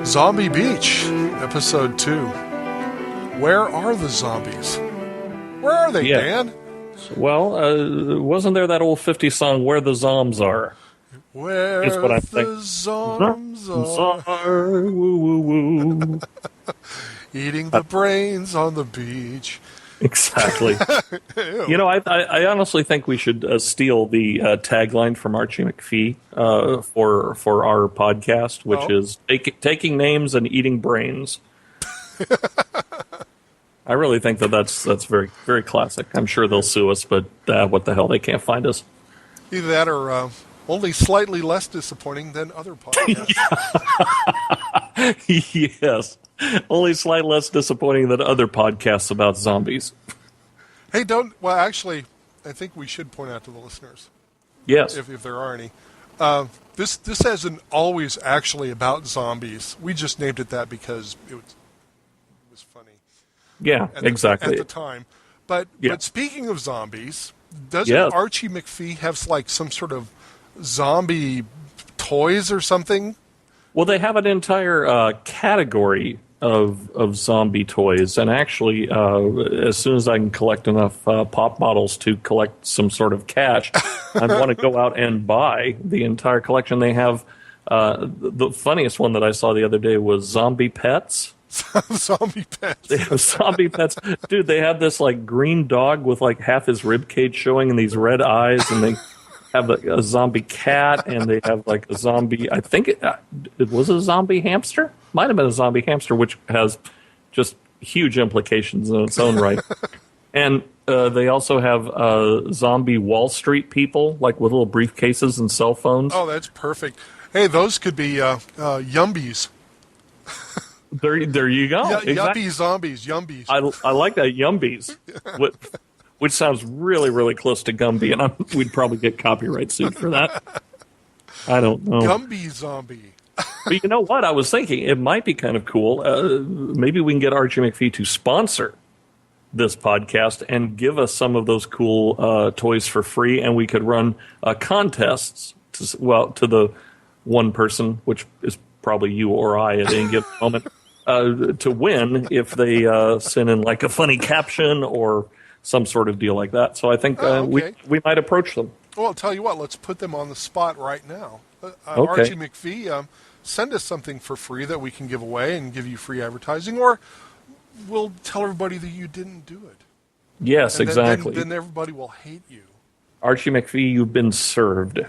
Zombie Beach, Episode 2. Where are the zombies? Where are they, Dan? Well, wasn't there that old 50s song, Where the Zombs Are? Where the zombs are. Woo, woo, woo. Eating the brains on the beach. Exactly. You know, I honestly think we should steal the tagline from Archie McPhee for our podcast, which is taking names and eating brains. I really think that's very, very classic. I'm sure they'll sue us, but what the hell, they can't find us. Either that or only slightly less disappointing than other podcasts. Yes. Only slightly less disappointing than other podcasts about zombies. Hey, actually, I think we should point out to the listeners. Yes. If there are any. This isn't always actually about zombies. We just named it that because it was funny. Yeah, exactly. At the time. But speaking of zombies, doesn't Archie McPhee have like some sort of zombie toys or something? Well, they have an entire category of zombie toys, and actually, as soon as I can collect enough pop bottles to collect some sort of cash, I want to go out and buy the entire collection. They have the funniest one that I saw the other day was zombie pets. Zombie pets. They have zombie pets, dude. They have this like green dog with like half his rib cage showing and these red eyes, and they have a zombie cat, and they have like a zombie. I think it was a zombie hamster. Might have been a zombie hamster, which has just huge implications in its own right. And they also have zombie Wall Street people, like with little briefcases and cell phones. Oh, that's perfect. Hey, those could be yumbies. There you go. Exactly. Yuppie zombies, yumbies. I like that, yumbies, which sounds really, really close to Gumby, and we'd probably get copyright sued for that. I don't know. Gumby zombie. But you know what? I was thinking it might be kind of cool. Maybe we can get Archie McPhee to sponsor this podcast and give us some of those cool toys for free, and we could run contests to the one person, which is probably you or I at any given moment, to win if they send in like a funny caption or some sort of deal like that. So I think we might approach them. Well, I'll tell you what. Let's put them on the spot right now. Okay. Archie McPhee, send us something for free that we can give away and give you free advertising, or we'll tell everybody that you didn't do it. Yes, and exactly. Then everybody will hate you. Archie McPhee, you've been served.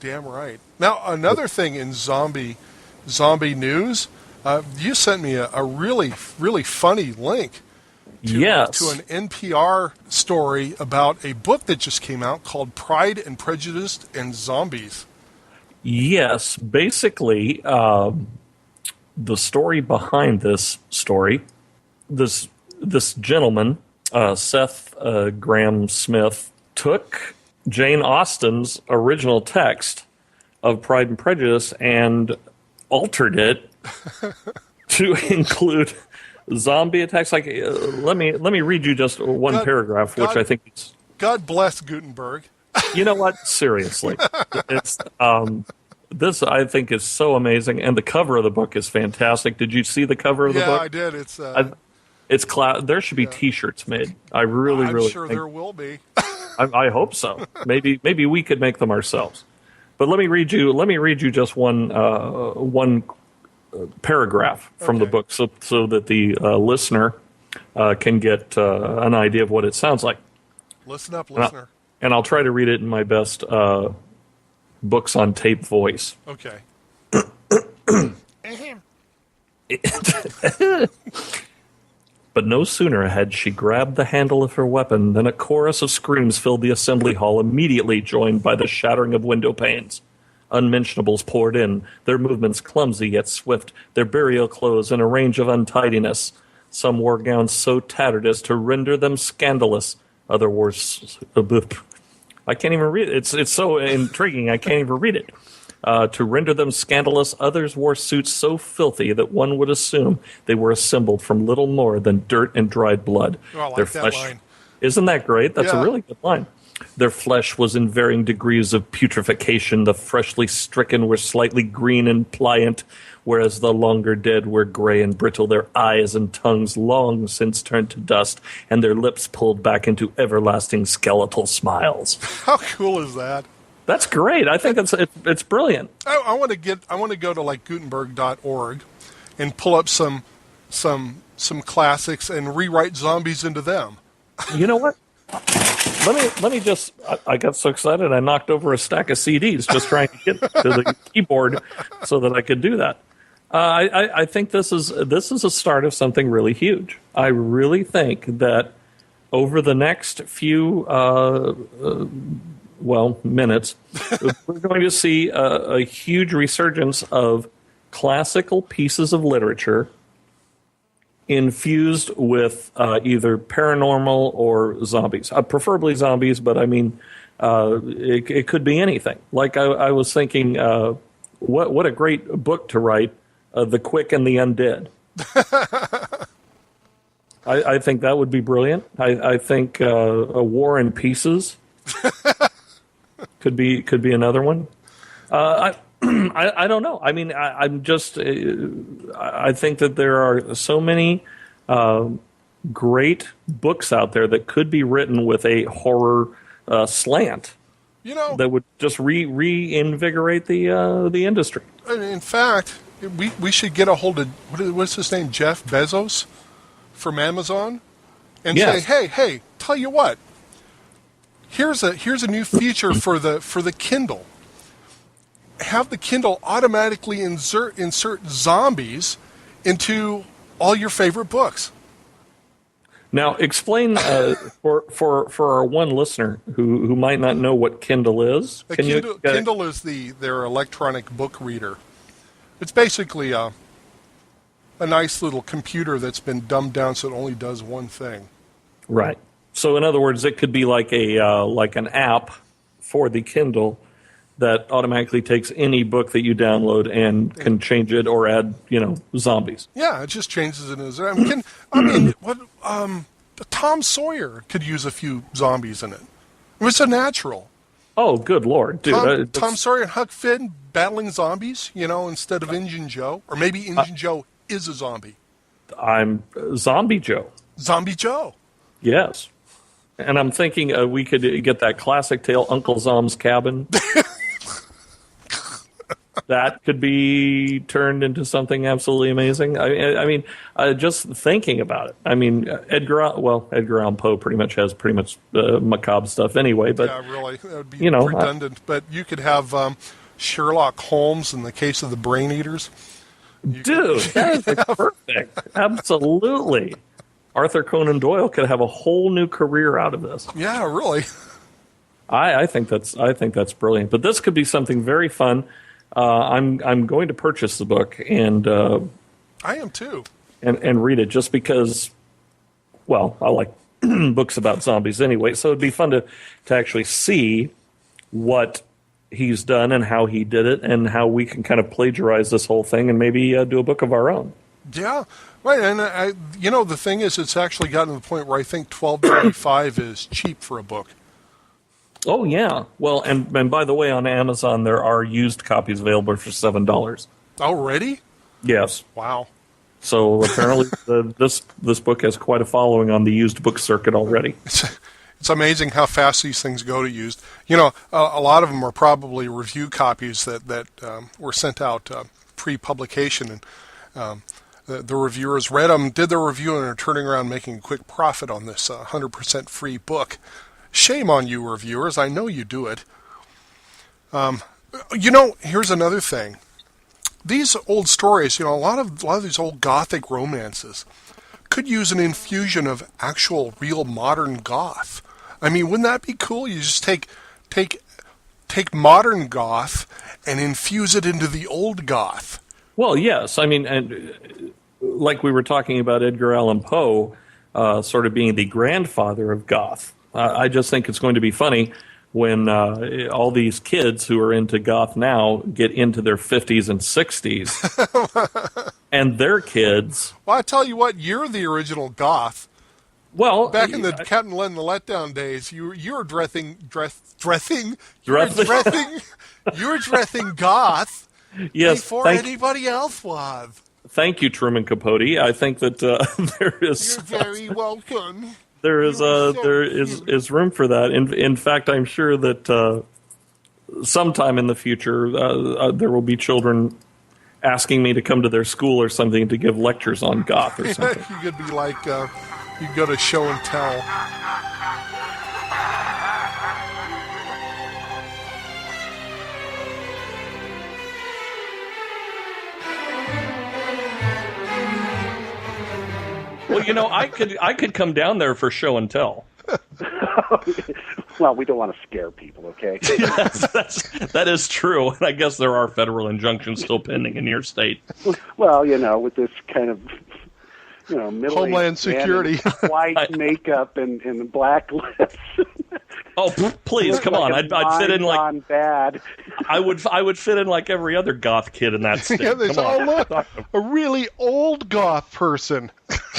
Damn right. Now, another thing in zombie news, you sent me a really, really funny link to an NPR story about a book that just came out called Pride and Prejudice and Zombies. Yes, basically, the story behind this story, this gentleman, Seth Graham Smith, took Jane Austen's original text of Pride and Prejudice and altered it to include zombie attacks. Like, let me read you just one paragraph, which I think is... God bless Gutenberg. You know what? Seriously, it's this I think is so amazing, and the cover of the book is fantastic. Did you see the cover of the book? Yeah, I did. It's there should be T-shirts made. I'm sure there will be. I hope so. Maybe we could make them ourselves. But let me read you just one paragraph from the book, so that the listener can get an idea of what it sounds like. Listen up, listener. And I'll try to read it in my best books on tape voice. Okay. But no sooner had she grabbed the handle of her weapon than a chorus of screams filled the assembly hall, immediately joined by the shattering of window panes. Unmentionables poured in, their movements clumsy yet swift, their burial clothes in a range of untidiness. Some wore gowns so tattered as to render them scandalous. Other wore... I can't even read it. It's so intriguing, I can't even read it. To render them scandalous, others wore suits so filthy that one would assume they were assembled from little more than dirt and dried blood. Oh, I like that line. Isn't that great? That's a really good line. Their flesh was in varying degrees of putrefaction. The freshly stricken were slightly green and pliant, whereas the longer dead were gray and brittle, their eyes and tongues long since turned to dust, and their lips pulled back into everlasting skeletal smiles. How cool is that? That's great. I think it's brilliant. I want to go to like Gutenberg.org and pull up some classics and rewrite zombies into them. You know what? Let me just. I got so excited I knocked over a stack of CDs just trying to get to the keyboard so that I could do that. I think this is a start of something really huge. I really think that over the next few minutes, we're going to see a huge resurgence of classical pieces of literature infused with either paranormal or zombies. Preferably zombies, but I mean, it could be anything. Like I was thinking, what a great book to write, The Quick and the Undead. I think that would be brilliant. I think A War and Pieces could be another one. I don't know. I mean, I'm just. I think that there are so many great books out there that could be written with a horror slant. That would just reinvigorate the industry. In fact, we should get a hold of what's his name, Jeff Bezos, from Amazon, and say, hey, tell you what. Here's a new feature for the Kindle. Have the Kindle automatically insert zombies into all your favorite books. Now, explain for our one listener who might not know what Kindle is. Kindle is their electronic book reader. It's basically a nice little computer that's been dumbed down so it only does one thing. Right. So, in other words, it could be like an app for the Kindle that automatically takes any book that you download and can change it or add, zombies. Yeah, it just changes it as. Tom Sawyer could use a few zombies in it. It's a natural. Oh, good Lord, dude! Tom Sawyer and Huck Finn battling zombies, instead of Injun Joe, or maybe Injun Joe is a zombie. I'm Zombie Joe. Zombie Joe. Yes. And I'm thinking we could get that classic tale, Uncle Zom's Cabin. That could be turned into something absolutely amazing. I mean, just thinking about it. I mean, Edgar Allan Poe pretty much has macabre stuff anyway. But yeah, really, that would be redundant. But you could have Sherlock Holmes in the case of the Brain Eaters. That is perfect. Absolutely. Arthur Conan Doyle could have a whole new career out of this. Yeah, really. I think that's brilliant. But this could be something very fun. I'm going to purchase the book and I am too. And read it just because. Well, I like books about zombies anyway, so it'd be fun to actually see what he's done and how he did it, and how we can kind of plagiarize this whole thing and maybe do a book of our own. Yeah. Right, and the thing is, it's actually gotten to the point where I think $12.95 is cheap for a book. Oh yeah, well, and by the way, on Amazon there are used copies available for $7. Already? Yes. Wow. So apparently, this book has quite a following on the used book circuit already. It's amazing how fast these things go to used. A lot of them are probably review copies that were sent out pre-publication, and the reviewers read them, did their review, and are turning around making a quick profit on this 100% free book. Shame on you, reviewers. I know you do it. Here's another thing. These old stories, a lot of these old Gothic romances could use an infusion of actual, real, modern Goth. I mean, wouldn't that be cool? You just take modern Goth and infuse it into the old Goth. Well, yes. I mean, and like we were talking about Edgar Allan Poe sort of being the grandfather of Goth. I just think it's going to be funny when all these kids who are into Goth now get into their 50s and 60s, and their kids... Well, I tell you what, you're the original Goth. Well, back in the Captain Len the Letdown days, you were dressing goth before anybody else was. Thank you, Truman Capote. I think that there is. You're very welcome. There is room for that. In fact, I'm sure that sometime in the future there will be children asking me to come to their school or something to give lectures on Goth or something. You could be like, you go to show and tell. Well, I could come down there for show and tell. Well, we don't want to scare people, okay? That is true, and I guess there are federal injunctions still pending in your state. Well, with this kind of, middle-aged Homeland Security, white makeup and black lips. Oh, please, come on! I'd fit in like bad. I would fit in like every other goth kid in that state. Yeah, there's look, a really old goth person.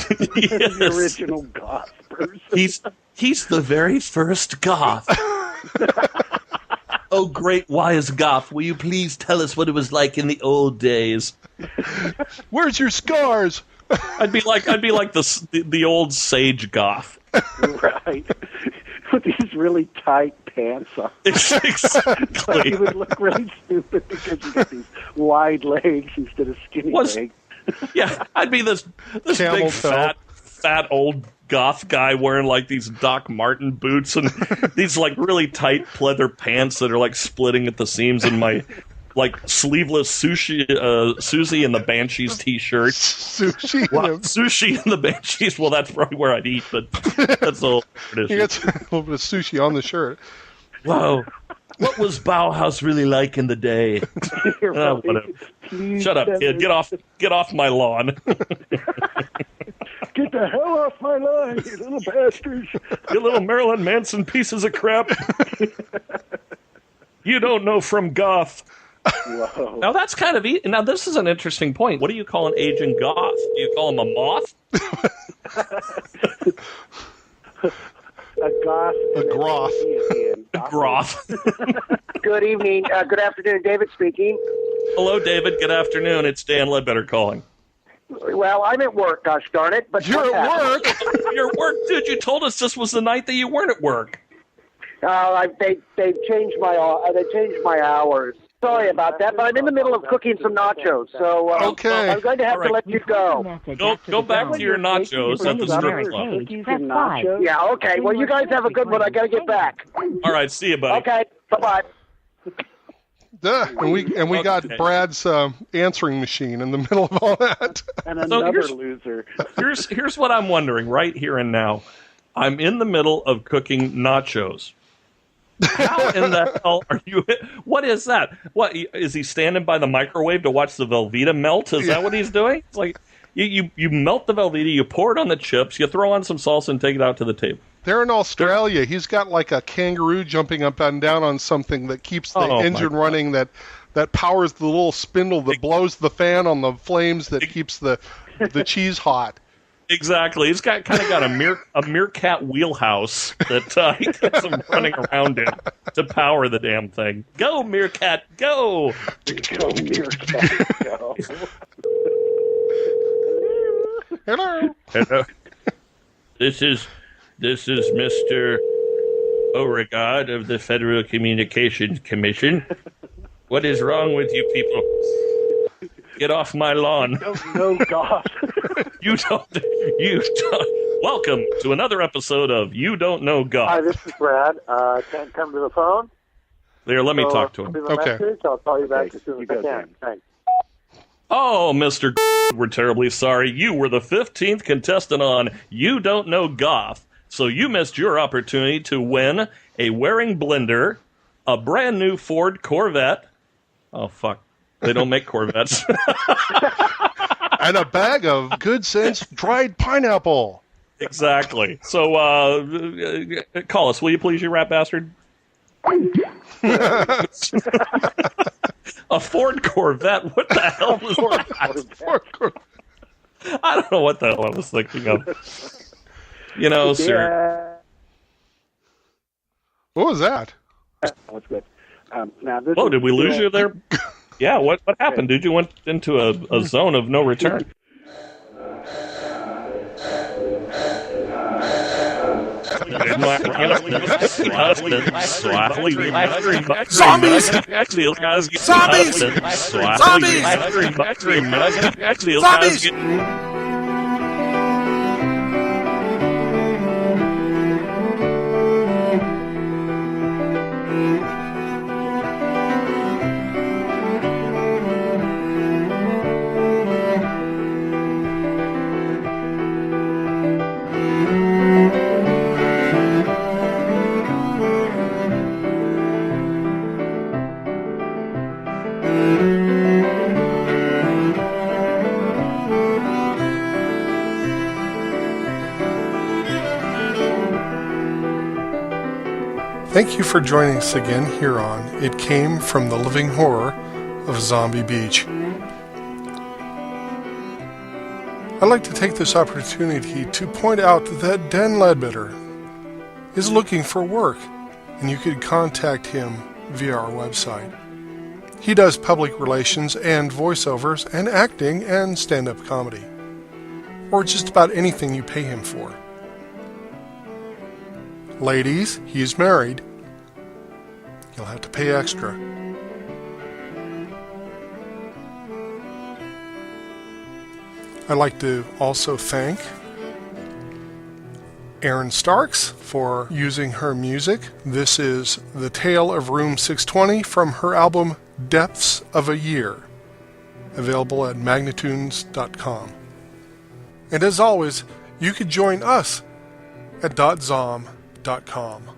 Yes. The original goth person. He's the very first goth. Oh, great wise goth! Will you please tell us what it was like in the old days? Where's your scars? I'd be like the old sage goth. Right. With these really tight pants on. Exactly. You would look really stupid because you got these wide legs instead of skinny legs. Yeah, I'd be this Camel big fat old goth guy wearing like these Doc Marten boots and these like really tight pleather pants that are like splitting at the seams, and my like sleeveless Susie and the Banshees t-shirt. Sushi and the Banshees. Well, that's probably where I'd eat, but that's a little tradition. You got a little bit of sushi on the shirt. Wow. What was Bauhaus really like in the day? Shut up, kid. Get off my lawn. Get the hell off my lawn, you little bastards. You little Marilyn Manson pieces of crap. You don't know from Goth. Whoa. Now that's kind of now this is an interesting point. What do you call an aging goth? Do you call him a moth? A goth. A groth. A groth. Good evening. Good afternoon. David speaking. Hello, David. Good afternoon. It's Dan Ledbetter calling. Well, I'm at work, gosh darn it. But you're at work? You're at work? Dude, you told us this was the night that you weren't at work. They've changed my hours. Sorry about that, but I'm in the middle of cooking some nachos, so okay. I'm going to have to let you go. Go back to your nachos at the strip club. Yeah, okay. Well, you guys have a good one. I got to get back. All right, see you, buddy. Okay, bye-bye. And we got Brad's answering machine in the middle of all that. And another loser. Here's what I'm wondering right here and now. I'm in the middle of cooking nachos. How in the hell are you? What is that? What is he standing by the microwave to watch the Velveeta melt? Is that what he's doing? It's like you melt the Velveeta, you pour it on the chips, you throw on some salsa, and take it out to the table. They're in Australia. He's got like a kangaroo jumping up and down on something that keeps the engine running. That powers the little spindle that blows the fan on the flames that keeps the cheese hot. Exactly. He's got a meerkat wheelhouse that he gets him running around in to power the damn thing. Go, meerkat, go! Go, meerkat, go. Hello. This is Mr. Beauregard of the Federal Communications Commission. What is wrong with you people? Get off my lawn. No, God. You don't. Welcome to another episode of You Don't Know God. Hi, this is Brad. Can't come to the phone. There, let me talk to him. Okay. I'll call you back as soon as I can. Thanks. Oh, Mr. We're terribly sorry. You were the 15th contestant on You Don't Know Goth, so you missed your opportunity to win a Waring blender, a brand new Ford Corvette. Oh, fuck. They don't make Corvettes. And a bag of Good Sense dried pineapple. Exactly. So, call us, will you please, you rat bastard? A Ford Corvette? What the hell was that? Ford Corvette. I don't know what the hell I was thinking of. You know, sir. Yeah. What was that? That's good. Now this Whoa, is did we lose still- you there? Yeah, what happened? Dude, you went into a zone of no return. Zombies! Zombies! Zombies! Thank you for joining us again here on It Came from the Living Horror of Zombie Beach. I'd like to take this opportunity to point out that Dan Ledbetter is looking for work, and you could contact him via our website. He does public relations and voiceovers and acting and stand-up comedy, or just about anything you pay him for. Ladies, he's married. You'll have to pay extra. I'd like to also thank Erin Starks for using her music. This is The Tale of Room 620 from her album Depths of a Year, available at magnitunes.com. And as always, you could join us at .zom.com.